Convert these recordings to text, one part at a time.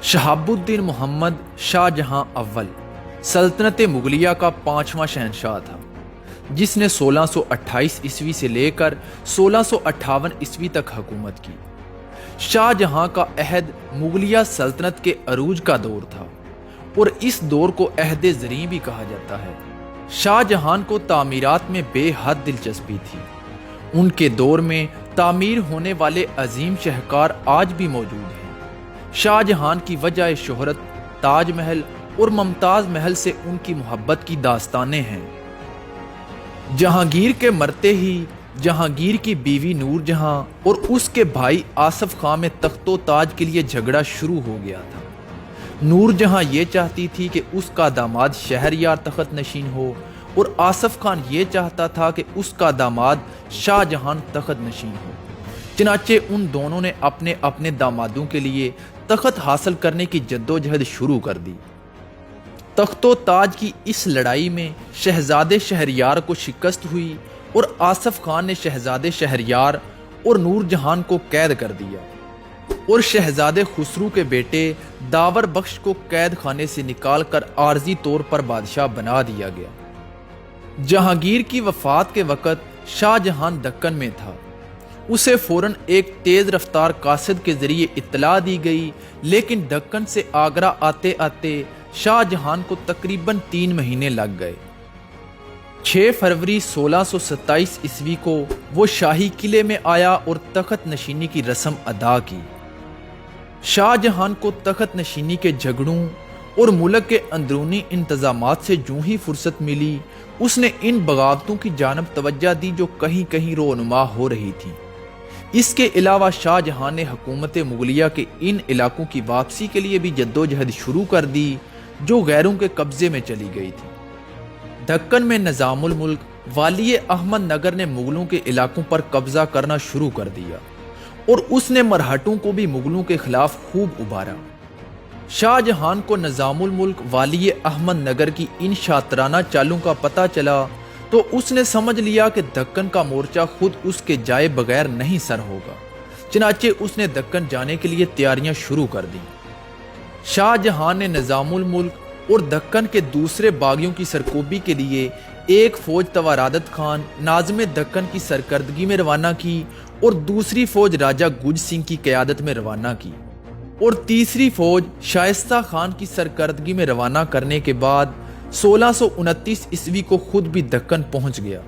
شہاب الدین محمد شاہ جہاں اول سلطنت مغلیہ کا 5واں شہنشاہ تھا، جس نے 1628 عیسوی سے لے کر 1658 عیسوی تک حکومت کی۔ شاہ جہاں کا عہد مغلیہ سلطنت کے عروج کا دور تھا اور اس دور کو عہد زریں بھی کہا جاتا ہے۔ شاہ جہاں کو تعمیرات میں بے حد دلچسپی تھی۔ ان کے دور میں تعمیر ہونے والے عظیم شہکار آج بھی موجود ہیں۔ شاہ جہاں کی وجہ شہرت تاج محل اور ممتاز محل سے ان کی محبت کی داستانیں ہیں۔ جہانگیر کے مرتے ہی جہانگیر کی بیوی نور جہاں اور اس کے بھائی آصف خان میں تخت و تاج کے لیے جھگڑا شروع ہو گیا تھا۔ نور جہاں یہ چاہتی تھی کہ اس کا داماد شہریار تخت نشین ہو اور آصف خان یہ چاہتا تھا کہ اس کا داماد شاہ جہاں تخت نشین ہو۔ چنانچہ ان دونوں نے اپنے اپنے دامادوں کے لیے تخت حاصل کرنے کی جدوجہد شروع کر دی۔ تخت و تاج کی اس لڑائی میں شہزادے شہریار کو شکست ہوئی اور آصف خان نے شہزادے شہریار اور نور جہاں کو قید کر دیا اور شہزادے خسرو کے بیٹے داور بخش کو قید خانے سے نکال کر عارضی طور پر بادشاہ بنا دیا گیا۔ جہانگیر کی وفات کے وقت شاہ جہاں دکن میں تھا۔ اسے فوراً ایک تیز رفتار قاصد کے ذریعے اطلاع دی گئی، لیکن دکن سے آگرہ آتے آتے شاہ جہاں کو تقریباً 3 مہینے لگ گئے۔ 6 فروری 1627 عیسوی کو وہ شاہی قلعے میں آیا اور تخت نشینی کی رسم ادا کی۔ شاہ جہاں کو تخت نشینی کے جھگڑوں اور ملک کے اندرونی انتظامات سے جوں ہی فرصت ملی، اس نے ان بغاوتوں کی جانب توجہ دی جو کہیں کہیں رونما ہو رہی تھی۔ اس کے علاوہ شاہ جہاں نے حکومت مغلیہ کے ان علاقوں کی واپسی کے لیے بھی جدوجہد شروع کر دی جو غیروں کے قبضے میں چلی گئی تھی۔ دکن میں نظام الملک والی احمد نگر نے مغلوں کے علاقوں پر قبضہ کرنا شروع کر دیا اور اس نے مرہٹوں کو بھی مغلوں کے خلاف خوب ابھارا۔ شاہ جہاں کو نظام الملک والی احمد نگر کی ان شاطرانہ چالوں کا پتہ چلا تو اس نے سمجھ لیا کہ دکن کا مورچہ خود اس کے جائے بغیر نہیں سر ہوگا۔ چنانچہ اس نے دکن جانے کے لیے تیاریاں شروع کر دیں۔ شاہ جہاں نے نظام الملک اور دکن کے دوسرے باغیوں کی سرکوبی کے لیے ایک فوج توارادت خان ناظم دکن کی سرکردگی میں روانہ کی اور دوسری فوج راجہ گج سنگھ کی قیادت میں روانہ کی اور تیسری فوج شائستہ خان کی سرکردگی میں روانہ کرنے کے بعد 1629 عیسوی کو خود بھی دکن پہنچ گیا۔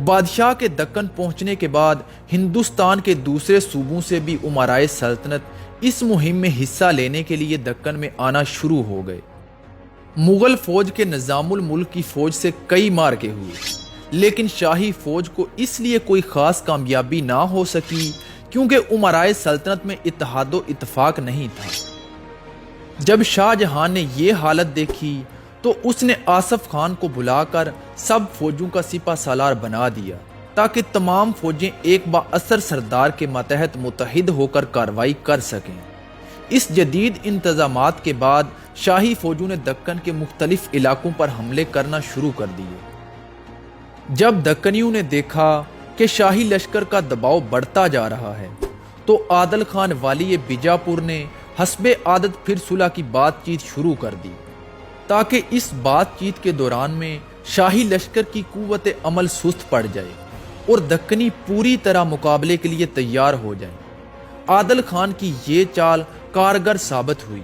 بادشاہ کے دکن پہنچنے کے بعد ہندوستان کے دوسرے صوبوں سے بھی امرائے سلطنت اس مہم میں حصہ لینے کے لیے دکن میں آنا شروع ہو گئے۔ مغل فوج کے نظام الملک کی فوج سے کئی مارکے ہوئے، لیکن شاہی فوج کو اس لیے کوئی خاص کامیابی نہ ہو سکی کیونکہ امرائے سلطنت میں اتحاد و اتفاق نہیں تھا۔ جب شاہ جہاں نے یہ حالت دیکھی تو اس نے آصف خان کو بلا کر سب فوجوں کا سپہ سالار بنا دیا تاکہ تمام فوجیں ایک بااثر سردار کے ماتحت متحد ہو کر کارروائی کر سکیں۔ اس جدید انتظامات کے بعد شاہی فوجوں نے دکن کے مختلف علاقوں پر حملے کرنا شروع کر دیے۔ جب دکنیوں نے دیکھا کہ شاہی لشکر کا دباؤ بڑھتا جا رہا ہے تو عادل خان والی بیجاپور نے حسب عادت پھر صلح کی بات چیت شروع کر دی تاکہ اس بات چیت کے دوران میں شاہی لشکر کی قوت عمل سست پڑ جائے اور دکنی پوری طرح مقابلے کے لیے تیار ہو جائیں۔ عادل خان کی یہ چال کارگر ثابت ہوئی۔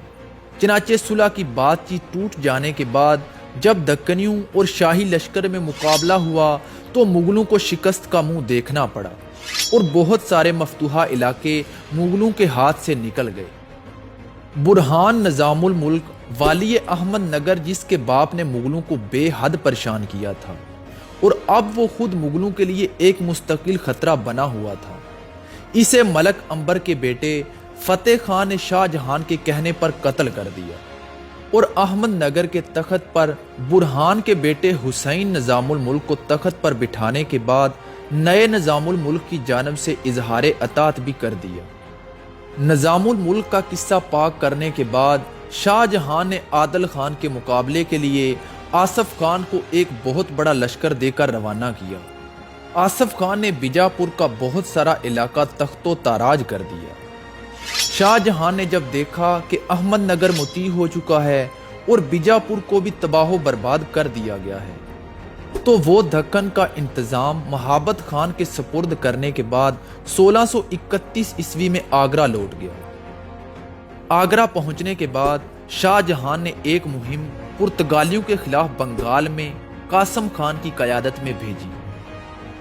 چنانچہ صلح کی بات چیت ٹوٹ جانے کے بعد جب دکنیوں اور شاہی لشکر میں مقابلہ ہوا تو مغلوں کو شکست کا منہ دیکھنا پڑا اور بہت سارے مفتوحہ علاقے مغلوں کے ہاتھ سے نکل گئے۔ برہان نظام الملک والی احمد نگر جس کے باپ نے مغلوں کو بے حد پریشان کیا تھا اور اب وہ خود مغلوں کے لیے ایک مستقل خطرہ بنا ہوا تھا، اسے ملک عنبر کے بیٹے فتح خان نے شاہ جہاں کے کہنے پر قتل کر دیا اور احمد نگر کے تخت پر برہان کے بیٹے حسین نظام الملک کو تخت پر بٹھانے کے بعد نئے نظام الملک کی جانب سے اظہار اطاعت بھی کر دیا۔ نظام الملک کا قصہ پاک کرنے کے بعد شاہ جہاں نے عادل خان کے مقابلے کے لیے آصف خان کو ایک بہت بڑا لشکر دے کر روانہ کیا۔ آصف خان نے بیجاپور کا بہت سارا علاقہ تخت و تاراج کر دیا۔ شاہ جہاں نے جب دیکھا کہ احمد نگر مطیع ہو چکا ہے اور بیجاپور کو بھی تباہ و برباد کر دیا گیا ہے، تو وہ دکن کا انتظام مہابت خان کے سپرد کرنے کے بعد 1631 عیسوی میں آگرہ لوٹ گیا۔ آگرہ پہنچنے کے بعد شاہ جہاں نے ایک مہم پرتگالیوں کے خلاف بنگال میں قاسم خان کی قیادت میں بھیجی۔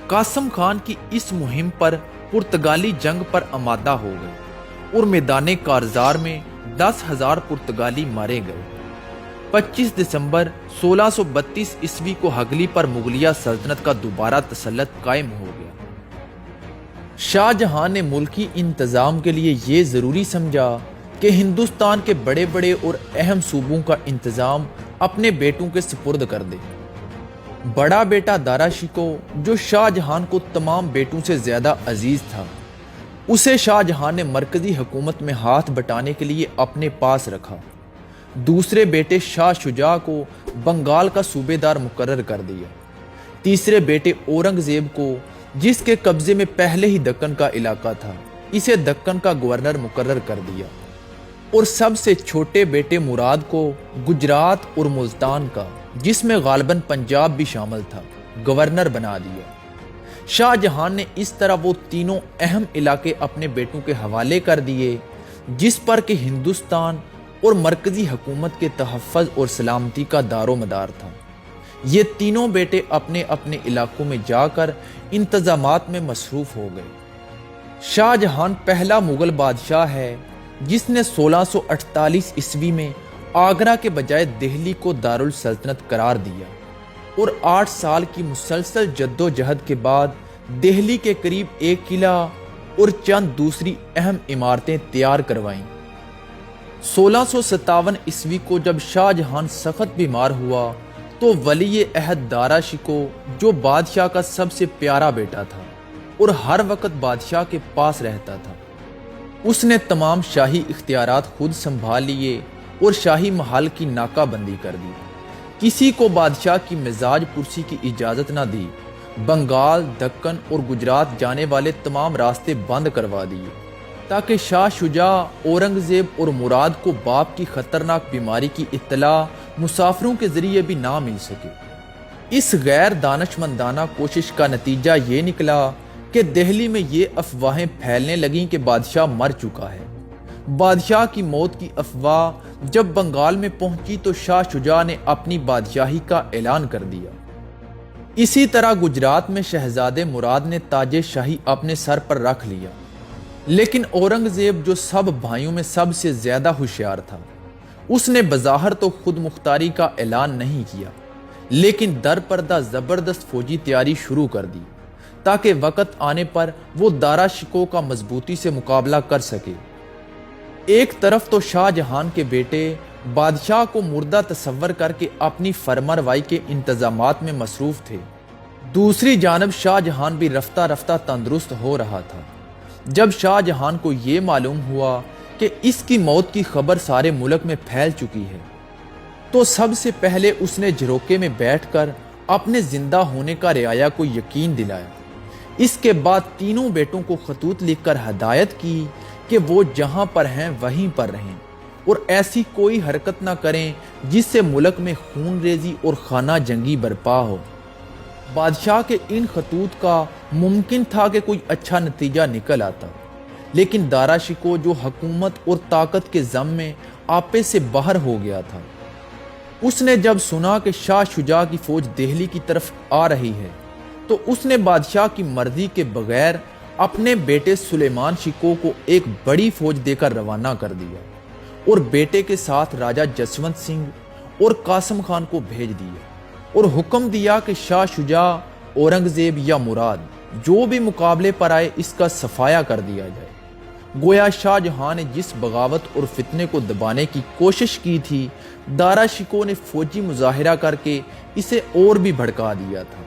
قاسم خان کی اس مہم پر پرتگالی جنگ پر آمادہ ہو گئے اور میدان کارزار میں 10,000 پرتگالی مارے گئے۔ 25 دسمبر 1632 عیسوی کو ہگلی پر مغلیہ سلطنت کا دوبارہ تسلط قائم ہو گیا۔ شاہ جہاں نے ملکی انتظام کے لیے یہ ضروری سمجھا کہ ہندوستان کے بڑے بڑے اور اہم صوبوں کا انتظام اپنے بیٹوں کے سپرد کر دے۔ بڑا بیٹا دارا شکو، جو شاہ جہاں کو تمام بیٹوں سے زیادہ عزیز تھا، اسے شاہ جہاں نے مرکزی حکومت میں ہاتھ بٹانے کے لیے اپنے پاس رکھا۔ دوسرے بیٹے شاہ شجاع کو بنگال کا صوبے دار مقرر کر دیا۔ تیسرے بیٹے اورنگ زیب کو، جس کے قبضے میں پہلے ہی دکن کا علاقہ تھا، اسے دکن کا گورنر مقرر کر دیا، اور سب سے چھوٹے بیٹے مراد کو گجرات اور ملتان کا، جس میں غالباً پنجاب بھی شامل تھا، گورنر بنا دیا۔ شاہ جہاں نے اس طرح وہ تینوں اہم علاقے اپنے بیٹوں کے حوالے کر دیے، جس پر کہ ہندوستان اور مرکزی حکومت کے تحفظ اور سلامتی کا دار و مدار تھا۔ یہ تینوں بیٹے اپنے اپنے علاقوں میں جا کر انتظامات میں مصروف ہو گئے۔ شاہ جہاں پہلا مغل بادشاہ ہے جس نے 1648 عیسوی میں آگرہ کے بجائے دہلی کو دارالسلطنت قرار دیا، اور 8 سال کی مسلسل جد و جہد کے بعد دہلی کے قریب ایک قلعہ اور چند دوسری اہم عمارتیں تیار کروائیں۔ 1657 عیسوی کو جب شاہ جہاں سخت بیمار ہوا تو ولی عہد دارا شکو، جو بادشاہ کا سب سے پیارا بیٹا تھا اور ہر وقت بادشاہ کے پاس رہتا تھا، اس نے تمام شاہی اختیارات خود سنبھال لیے اور شاہی محل کی ناکہ بندی کر دی۔ کسی کو بادشاہ کی مزاج پرسی کی اجازت نہ دی۔ بنگال، دکن اور گجرات جانے والے تمام راستے بند کروا دیے تاکہ شاہ شجاع، اورنگ زیب اور مراد کو باپ کی خطرناک بیماری کی اطلاع مسافروں کے ذریعے بھی نہ مل سکے۔ اس غیر دانشمندانہ کوشش کا نتیجہ یہ نکلا کہ دہلی میں یہ افواہیں پھیلنے لگیں کہ بادشاہ مر چکا ہے۔ بادشاہ کی موت کی افواہ جب بنگال میں پہنچی تو شاہ شجاع نے اپنی بادشاہی کا اعلان کر دیا۔ اسی طرح گجرات میں شہزادے مراد نے تاج شاہی اپنے سر پر رکھ لیا، لیکن اورنگ زیب، جو سب بھائیوں میں سب سے زیادہ ہوشیار تھا، اس نے بظاہر تو خود مختاری کا اعلان نہیں کیا، لیکن در پردہ زبردست فوجی تیاری شروع کر دی تاکہ وقت آنے پر وہ دارا شکو کا مضبوطی سے مقابلہ کر سکے۔ ایک طرف تو شاہ جہاں کے بیٹے بادشاہ کو مردہ تصور کر کے اپنی فرمانروائی کے انتظامات میں مصروف تھے، دوسری جانب شاہ جہاں بھی رفتہ رفتہ تندرست ہو رہا تھا۔ جب شاہ جہاں کو یہ معلوم ہوا کہ اس کی موت کی خبر سارے ملک میں پھیل چکی ہے، تو سب سے پہلے اس نے جھروکے میں بیٹھ کر اپنے زندہ ہونے کا رعایا کو یقین دلایا۔ اس کے بعد تینوں بیٹوں کو خطوط لکھ کر ہدایت کی کہ وہ جہاں پر ہیں وہیں پر رہیں اور ایسی کوئی حرکت نہ کریں جس سے ملک میں خون ریزی اور خانہ جنگی برپا ہو۔ بادشاہ کے ان خطوط کا ممکن تھا کہ کوئی اچھا نتیجہ نکل آتا، لیکن دارا شکو، جو حکومت اور طاقت کے ضم میں آپے سے باہر ہو گیا تھا، اس نے جب سنا کہ شاہ شجاع کی فوج دہلی کی طرف آ رہی ہے تو اس نے بادشاہ کی مرضی کے بغیر اپنے بیٹے سلیمان شکو کو ایک بڑی فوج دے کر روانہ کر دیا اور بیٹے کے ساتھ راجہ جسونت سنگھ اور قاسم خان کو بھیج دیا اور حکم دیا کہ شاہ شجاع، اورنگ زیب یا مراد جو بھی مقابلے پر آئے اس کا صفایا کر دیا جائے۔ گویا شاہ جہاں نے جس بغاوت اور فتنے کو دبانے کی کوشش کی تھی، دارا شکو نے فوجی مظاہرہ کر کے اسے اور بھی بھڑکا دیا تھا،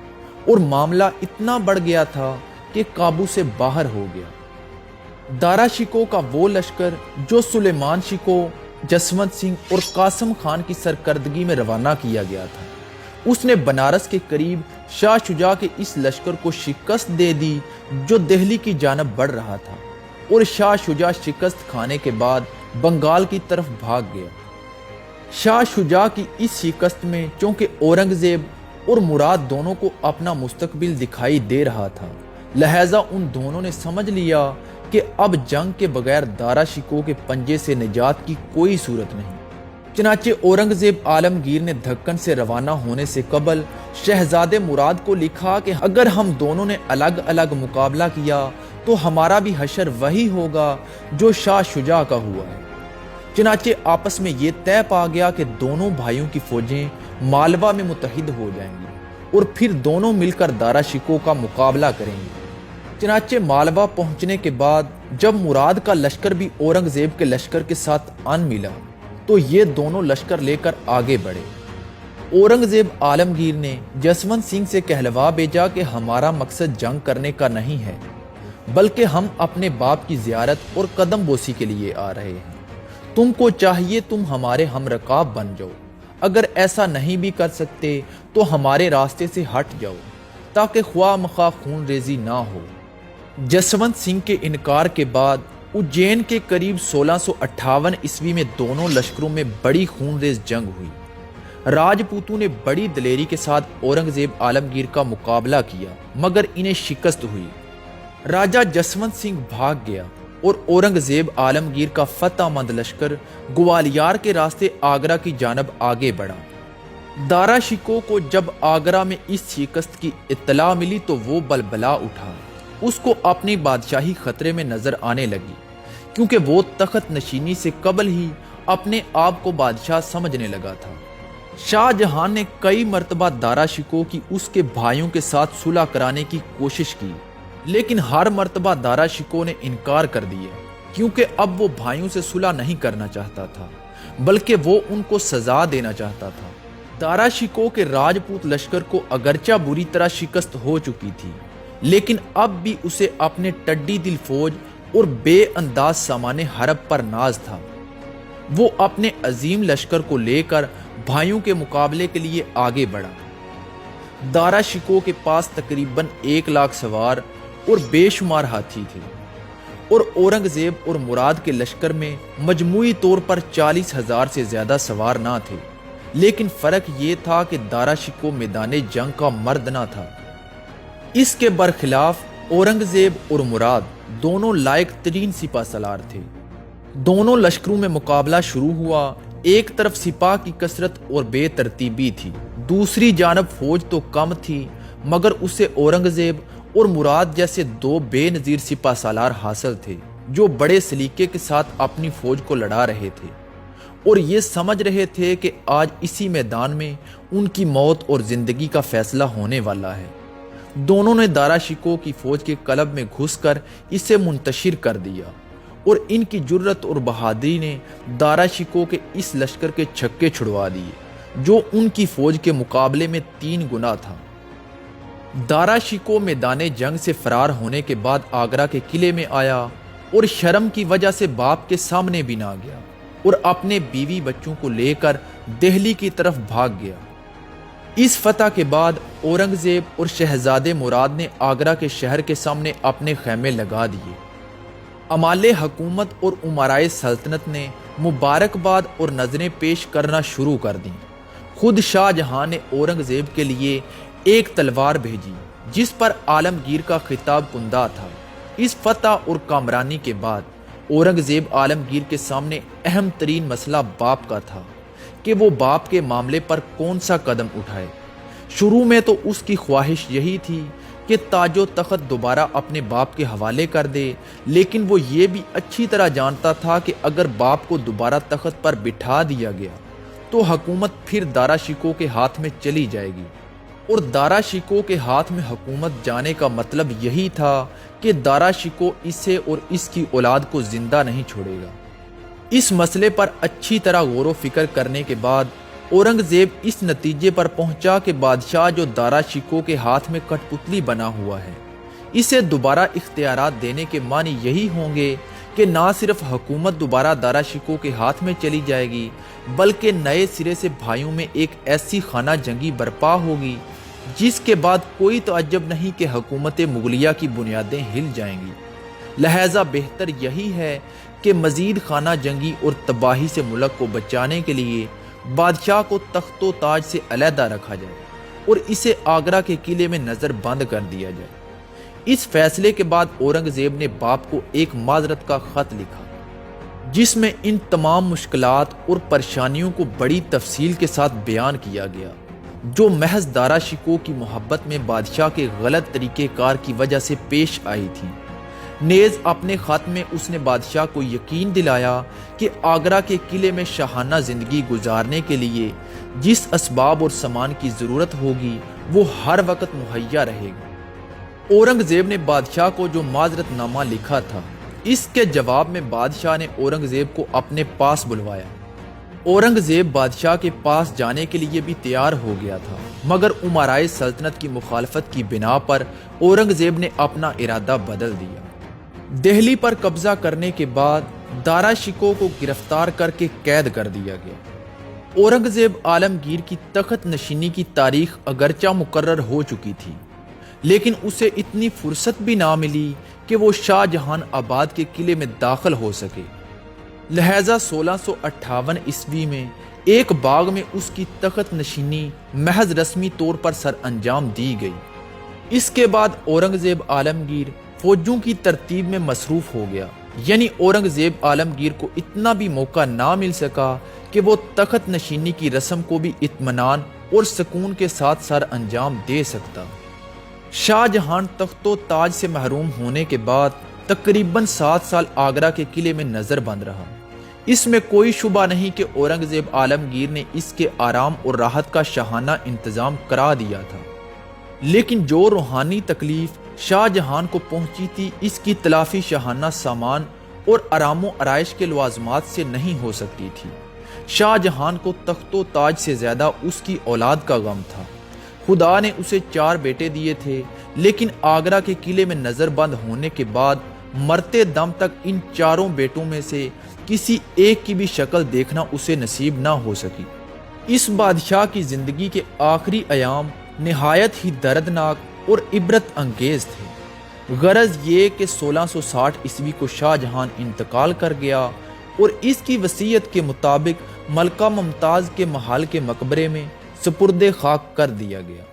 اور معاملہ اتنا بڑھ گیا تھا کہ قابو سے باہر ہو گیا۔ دارا شکو کا وہ لشکر جو سلیمان شکو، جسونت سنگھ اور قاسم خان کی سرکردگی میں روانہ کیا گیا تھا، اس نے بنارس کے قریب شاہ شجاع کے اس لشکر کو شکست دے دی جو دہلی کی جانب بڑھ رہا تھا۔ اور شاہ شجاع شکست کھانے کے بعد بنگال کی طرف بھاگ گیا۔ شاہ شجاع کی اس شکست میں چونکہ اورنگزیب اور مراد دونوں کو اپنا مستقبل دکھائی دے رہا تھا، لہٰذا ان دونوں نے سمجھ لیا کہ اب جنگ کے بغیر دارا شکوہ کے پنجے سے نجات کی کوئی صورت نہیں۔ چنانچہ اورنگزیب عالمگیر نے دکن سے روانہ ہونے سے قبل شہزادے مراد کو لکھا کہ اگر ہم دونوں نے الگ الگ مقابلہ کیا تو ہمارا بھی حشر وہی ہوگا جو شاہ شجاع کا ہوا ہے۔ چنانچہ آپس میں یہ طے پا گیا کہ دونوں بھائیوں کی فوجیں مالوا میں متحد ہو جائیں گی اور پھر دونوں مل کر دارا شکوہ کا مقابلہ کریں گے۔ چنانچہ مالوا پہنچنے کے بعد جب مراد کا لشکر بھی اورنگزیب کے لشکر کے ساتھ آن ملا تو یہ دونوں لشکر لے کر آگے بڑھے۔ اورنگزیب عالمگیر نے جسونت سنگھ سے کہلوا بھیجا کہ ہمارا مقصد جنگ کرنے کا نہیں ہے، بلکہ ہم اپنے باپ کی زیارت اور قدم بوسی کے لیے آ رہے ہیں۔ تم کو چاہیے تم ہمارے ہم رکاب بن جاؤ، اگر ایسا نہیں بھی کر سکتے تو ہمارے راستے سے ہٹ جاؤ تاکہ خواہ مخواہ خون ریزی نہ ہو۔ جسونت سنگھ کے انکار کے بعد اجین کے قریب 1658 عیسوی میں دونوں لشکروں میں بڑی خون ریز جنگ ہوئی۔ راجپوتوں نے بڑی دلیری کے ساتھ اورنگزیب عالمگیر کا مقابلہ کیا مگر انہیں شکست ہوئی۔ راجہ جسونت سنگھ بھاگ گیا اور اورنگزیب عالمگیر کا فتح مند لشکر گوالیار کے راستے آگرہ کی جانب آگے بڑھا۔ دارا شکوہ کو جب آگرہ میں اس شکست کی اطلاع ملی تو وہ بلبلا اٹھا۔ اس کو اپنی بادشاہی خطرے میں نظر آنے لگی، کیونکہ وہ تخت نشینی سے قبل ہی اپنے آپ کو بادشاہ سمجھنے لگا تھا۔ شاہ جہاں نے کئی مرتبہ دارا شکوہ کی اس کے بھائیوں کے ساتھ صلح کرانے کی کوشش کی، لیکن ہر مرتبہ دارا شکوہ نے انکار کر دیا، کیونکہ اب وہ بھائیوں سے صلح نہیں کرنا چاہتا تھا بلکہ وہ ان کو سزا دینا چاہتا تھا۔ دارا شکوہ کے راجپوت لشکر کو اگرچہ بری طرح شکست ہو چکی تھی، لیکن اب بھی اسے اپنے ٹڈی دل فوج اور بے انداز سامان حرب پر ناز تھا۔ وہ اپنے عظیم لشکر کو لے کر بھائیوں کے مقابلے کے لیے آگے بڑھا۔ دارا شکوہ کے پاس تقریباً 1 لاکھ سوار اور بے شمار ہاتھی تھے، اور اورنگزیب اور مراد کے لشکر میں مجموعی طور پر 40,000 سے زیادہ سوار نہ تھے، لیکن فرق یہ تھا کہ دارا شکوہ میدان جنگ کا مرد نہ تھا۔ اس کے برخلاف اورنگزیب اور مراد دونوں لائق ترین سپہ سالار تھے۔ دونوں لشکروں میں مقابلہ شروع ہوا۔ ایک طرف سپاہ کی کثرت اور بے ترتیبی تھی، دوسری جانب فوج تو کم تھی مگر اسے اورنگزیب اور مراد جیسے 2 بے نظیر سپہ سالار حاصل تھے جو بڑے سلیقے کے ساتھ اپنی فوج کو لڑا رہے تھے اور یہ سمجھ رہے تھے کہ آج اسی میدان میں ان کی موت اور زندگی کا فیصلہ ہونے والا ہے۔ دونوں نے دارا شکوہ کی فوج کے قلب میں گھس کر اسے منتشر کر دیا، اور ان کی جرت اور بہادری نے دارا شکوہ کے اس لشکر کے چھکے چھڑوا دیے جو ان کی فوج کے مقابلے میں 3 گنا تھا۔ دارا شکوہ میدان جنگ سے فرار ہونے کے بعد آگرہ کے قلعے میں آیا اور شرم کی وجہ سے باپ کے سامنے بھی نہ گیا اور اپنے بیوی بچوں کو لے کر دہلی کی طرف بھاگ گیا۔ اس فتح کے بعد اورنگزیب اور شہزادے مراد نے آگرہ کے شہر کے سامنے اپنے خیمے لگا دیے۔ عمالے حکومت اور امرائے سلطنت نے مبارکباد اور نظریں پیش کرنا شروع کر دیں۔ خود شاہ جہاں نے اورنگزیب کے لیے ایک تلوار بھیجی جس پر عالمگیر کا خطاب کندہ تھا۔ اس فتح اور کامرانی کے بعد اورنگزیب عالمگیر کے سامنے اہم ترین مسئلہ باپ کا تھا کہ وہ باپ کے معاملے پر کون سا قدم اٹھائے۔ شروع میں تو اس کی خواہش یہی تھی کہ تاج و تخت دوبارہ اپنے باپ کے حوالے کر دے، لیکن وہ یہ بھی اچھی طرح جانتا تھا کہ اگر باپ کو دوبارہ تخت پر بٹھا دیا گیا تو حکومت پھر دارا شکوہ کے ہاتھ میں چلی جائے گی، اور دارا شکوہ کے ہاتھ میں حکومت جانے کا مطلب یہی تھا کہ دارا شکوہ اسے اور اس کی اولاد کو زندہ نہیں چھوڑے گا۔ اس مسئلے پر اچھی طرح غور و فکر کرنے کے بعد اورنگزیب اس نتیجے پر پہنچا کہ بادشاہ جو دارا شکوہ کے ہاتھ میں کٹ پتلی بنا ہوا ہے، اسے دوبارہ اختیارات دینے کے معنی یہی ہوں گے کہ نہ صرف حکومت دوبارہ دارا شکوہ کے ہاتھ میں چلی جائے گی بلکہ نئے سرے سے بھائیوں میں ایک ایسی خانہ جنگی برپا ہوگی جس کے بعد کوئی تعجب نہیں کہ حکومت مغلیہ کی بنیادیں ہل جائیں گی۔ لہذا بہتر یہی ہے کہ مزید خانہ جنگی اور تباہی سے ملک کو بچانے کے لیے بادشاہ کو تخت و تاج سے علیحدہ رکھا جائے اور اسے آگرہ کے قلعے میں نظر بند کر دیا جائے۔ اس فیصلے کے بعد اورنگزیب نے باپ کو ایک معذرت کا خط لکھا جس میں ان تمام مشکلات اور پریشانیوں کو بڑی تفصیل کے ساتھ بیان کیا گیا جو محض دارا شکوہ کی محبت میں بادشاہ کے غلط طریقہ کار کی وجہ سے پیش آئی تھی۔ نیز اپنے خط میں اس نے بادشاہ کو یقین دلایا کہ آگرہ کے قلعے میں شاہانہ زندگی گزارنے کے لیے جس اسباب اور سامان کی ضرورت ہوگی وہ ہر وقت مہیا رہے گا۔ اورنگزیب نے بادشاہ کو جو معذرت نامہ لکھا تھا اس کے جواب میں بادشاہ نے اورنگزیب کو اپنے پاس بلوایا۔ اورنگزیب بادشاہ کے پاس جانے کے لیے بھی تیار ہو گیا تھا، مگر امرائے سلطنت کی مخالفت کی بنا پر اورنگزیب نے اپنا ارادہ بدل دیا۔ دہلی پر قبضہ کرنے کے بعد دارا شکوہ کو گرفتار کر کے قید کر دیا گیا۔ اورنگزیب عالمگیر کی تخت نشینی کی تاریخ اگرچہ مقرر ہو چکی تھی، لیکن اسے اتنی فرصت بھی نہ ملی کہ وہ شاہ جہان آباد کے قلعے میں داخل ہو سکے۔ لہذا 1658 عیسوی میں ایک باغ میں اس کی تخت نشینی محض رسمی طور پر سر انجام دی گئی۔ اس کے بعد اورنگزیب عالمگیر فوجوں کی ترتیب میں مصروف ہو گیا، یعنی اورنگزیب عالمگیر کو اتنا بھی موقع نہ مل سکا کہ وہ تخت نشینی کی رسم کو بھی اطمینان اور سکون کے ساتھ سر انجام دے سکتا۔ شاہ جہان تخت و تاج سے محروم ہونے کے بعد تقریباً 7 سال آگرہ کے قلعے میں نظر بند رہا۔ اس میں کوئی شبہ نہیں کہ اورنگزیب عالمگیر نے اس کے آرام اور راحت کا شاہانہ انتظام کرا دیا تھا، لیکن جو روحانی تکلیف شاہ جہان کو پہنچی تھی اس کی تلافی شاہانہ سامان اور آرام و آرائش کے لوازمات سے نہیں ہو سکتی تھی۔ شاہ جہان کو تخت و تاج سے زیادہ اس کی اولاد کا غم تھا۔ خدا نے اسے 4 بیٹے دیے تھے، لیکن آگرہ کے قلعے میں نظر بند ہونے کے بعد مرتے دم تک ان 4 بیٹوں میں سے کسی ایک کی بھی شکل دیکھنا اسے نصیب نہ ہو سکی۔ اس بادشاہ کی زندگی کے آخری ایام نہایت ہی دردناک اور عبرت انگیز تھے۔ غرض یہ کہ 1660 عیسوی کو شاہ جہان انتقال کر گیا اور اس کی وصیت کے مطابق ملکہ ممتاز کے محل کے مقبرے میں سپرد خاک کر دیا گیا۔